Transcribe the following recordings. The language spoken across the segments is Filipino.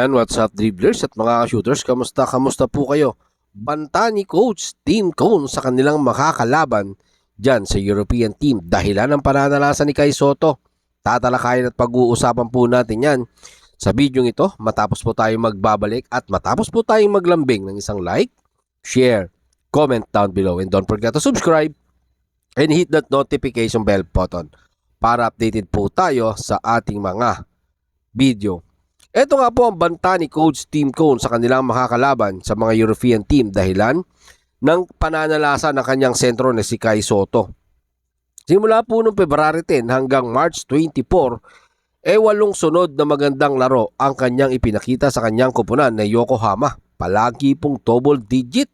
Yan, what's up dribblers at mga shooters, kamusta po kayo? Banta ni Coach Tim Cone sa kanilang makakalaban dyan sa European team dahilan ng pananalasa ni Kai Sotto. Tatalakayin at pag-uusapan po natin yan sa video ito matapos po tayong magbabalik at matapos po tayong maglambing ng isang like, share, comment down below, and don't forget to subscribe and hit that notification bell button para updated po tayo sa ating mga video. Ito nga po ang banta ni Coach Tim Cone sa kanilang makakalaban sa mga European team dahilan ng pananalasa ng kanyang sentro na si Kai Sotto. Simula po noong February 10 hanggang March 24, 8 sunod na magandang laro ang kanyang ipinakita sa kanyang koponan na Yokohama. Palagi pong double digit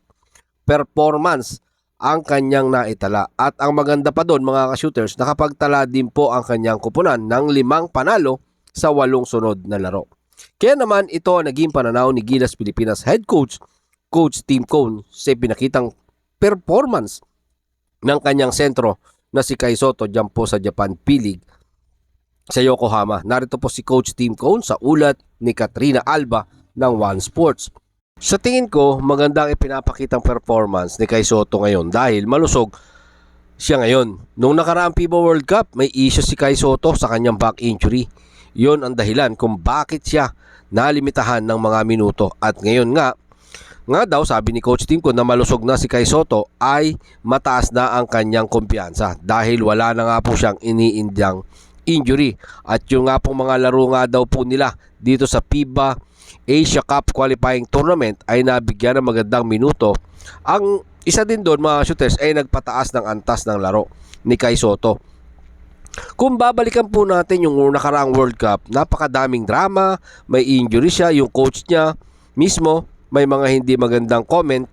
performance ang kanyang naitala. At ang maganda pa doon mga ka-shooters, nakapagtala din po ang kanyang koponan ng 5 panalo sa 8 sunod na laro. Kaya naman ito ang naging pananaw ni Gilas Pilipinas head coach, Coach Tim Cone sa pinakitang performance ng kanyang sentro na si Kai Sotto dyan po sa Japan P-League sa Yokohama. Narito po si Coach Tim Cone sa ulat ni Katrina Alba ng One Sports. Sa tingin ko, magandang ipinapakitang performance ni Kai Sotto ngayon dahil malusog siya ngayon. Nung nakaraang FIBA World Cup, may issue si Kai Sotto sa kanyang back injury. Yon ang dahilan kung bakit siya nalimitahan ng mga minuto. At ngayon nga daw sabi ni Coach Tim Cone na malusog na si Kai Sotto ay mataas na ang kanyang kumpiyansa dahil wala na nga po siyang iniindyang injury. At yung nga pong mga laro nga daw po nila dito sa FIBA Asia Cup Qualifying Tournament ay nabigyan ng magandang minuto. Ang isa din doon mga shooters ay nagpataas ng antas ng laro ni Kai Sotto. Kung babalikan po natin yung nakaraang World Cup, napakadaming drama, may injury siya, yung coach niya mismo may mga hindi magandang comment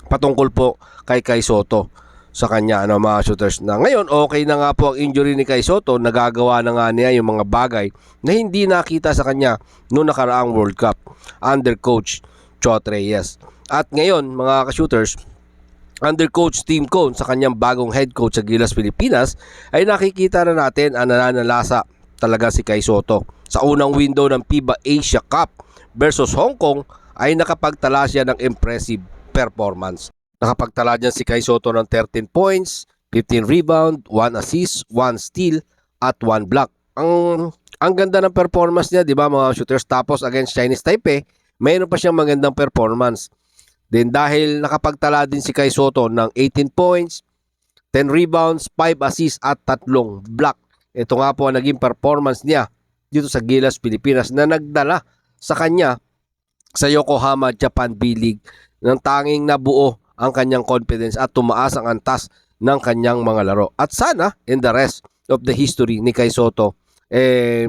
patungkol po kay Kai Sotto sa kanya mga shooters. Na ngayon okay na nga po ang injury ni Kai Sotto, nagagawa na nga niya yung mga bagay na hindi nakita sa kanya noong nakaraang World Cup under coach Chot Reyes. At ngayon mga ka-shooters, under Coach Tim Cone sa kanyang bagong head coach sa Gilas Pilipinas ay nakikita na natin ang nananalasa talaga si Kai Sotto. Sa unang window ng FIBA Asia Cup versus Hong Kong ay nakapagtala siya ng impressive performance. Nakapagtala dyan si Kai Sotto ng 13 points, 15 rebound, 1 assist, 1 steal at 1 block. Ang ganda ng performance niya, di ba mga shooters? Tapos against Chinese Taipei, mayroon pa siyang magandang performance. Then dahil nakapagtala din si Kai Sotto ng 18 points, 10 rebounds, 5 assists at 3 block. Ito nga po ang naging performance niya dito sa Gilas Pilipinas na nagdala sa kanya sa Yokohama Japan B-League ng tanging nabuo ang kanyang confidence at tumaas ang antas ng kanyang mga laro. At sana in the rest of the history ni Kai Sotto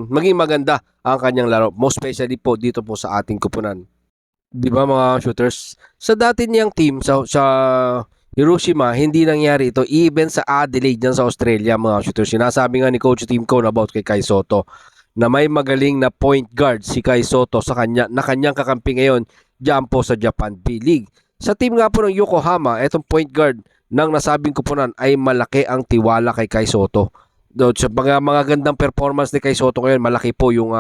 maging maganda ang kanyang laro, most especially po dito po sa ating kupunan. Di ba mga shooters? Sa dati niyang team sa Hiroshima, hindi nangyari ito. Even sa Adelaide dyan sa Australia mga shooters. Sinasabi nga ni Coach Tim Cone about kay Kai Sotto na may magaling na point guard si Kai Sotto sa kanyang kakampi ngayon dyan po sa Japan B-League. Sa team nga po ng Yokohama, etong point guard ng nasabing kupunan ay malaki ang tiwala kay Kai Sotto. Sa mga gandang performance ni Kai Sotto ngayon, malaki po yung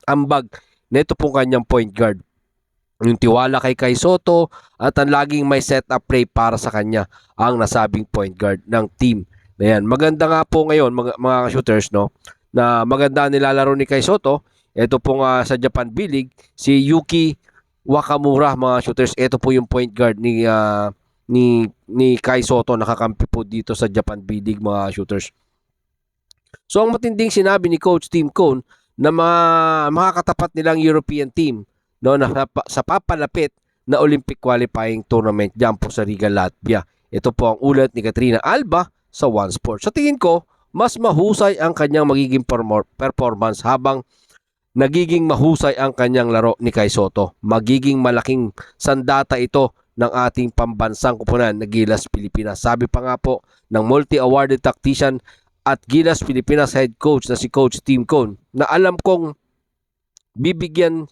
ambag na ito pong kanyang point guard. Yung tiwala kay Kai Sotto at ang laging may set-up play para sa kanya ang nasabing point guard ng team. Ayan, maganda nga po ngayon mga shooters na maganda nilalaro ni Kai Sotto. Ito po nga sa Japan B-League, si Yuki Wakamura mga shooters. Ito po yung point guard ni Kai Sotto, nakakampi po dito sa Japan B-League mga shooters. So ang matinding sinabi ni Coach Tim Cone na makakatapat nilang European team sa papalapit na Olympic Qualifying Tournament dyan po sa Riga, Latvia. Ito po ang ulat ni Katrina Alba sa One Sports. Sa tingin ko, mas mahusay ang kanyang magiging performance habang nagiging mahusay ang kanyang laro ni Kai Sotto. Magiging malaking sandata ito ng ating pambansang kupunan na Gilas Pilipinas. Sabi pa nga po ng multi-awarded tactician at Gilas Pilipinas head coach na si Coach Tim Cone na alam kong bibigyan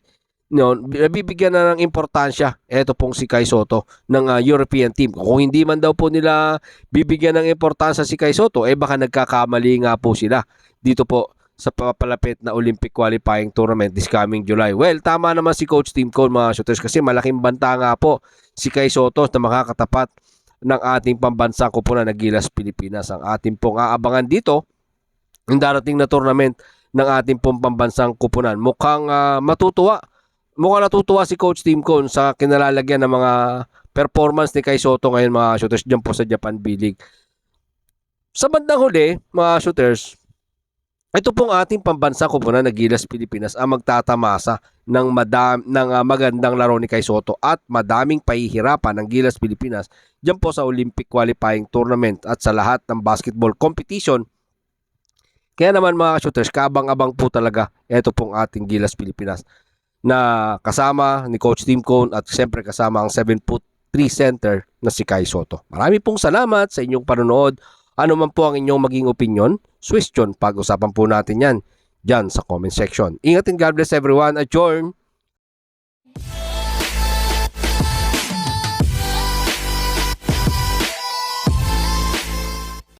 na ng importansya ito pong si Kai Sotto ng European team. Kung hindi man daw po nila bibigyan ng importansya si Kai Sotto, baka nagkakamali nga po sila dito po sa papalapit na Olympic qualifying tournament this coming July. Well, tama naman si Coach Tim Cone mga shooters kasi malaking banta nga po si Kai Soto na makakatapat ng ating pambansang koponan na Gilas Pilipinas. Ang ating pong aabangan dito ang darating na tournament ng ating pong pambansang koponan. Mukhang natutuwa si Coach Tim Cone sa kinalalagyan ng mga performance ni Kai Soto ngayon mga shooters dyan po sa Japan B-League. Sa bandang huli, mga shooters, ito pong ating pambansang koponan na Gilas Pilipinas ang magtatamasa ng magandang laro ni Kai Soto at madaming pahihirapan ng Gilas Pilipinas dyan po sa Olympic qualifying tournament at sa lahat ng basketball competition. Kaya naman mga shooters, kabang-abang po talaga ito pong ating Gilas Pilipinas na kasama ni Coach Tim Cone at siyempre kasama ang 7'3" center na si Kai Soto. Marami pong salamat sa inyong panonood. Ano man po ang inyong maging opinion, question, pag-usapan po natin yan dyan sa comment section. Ingat and God bless everyone. Adjourn!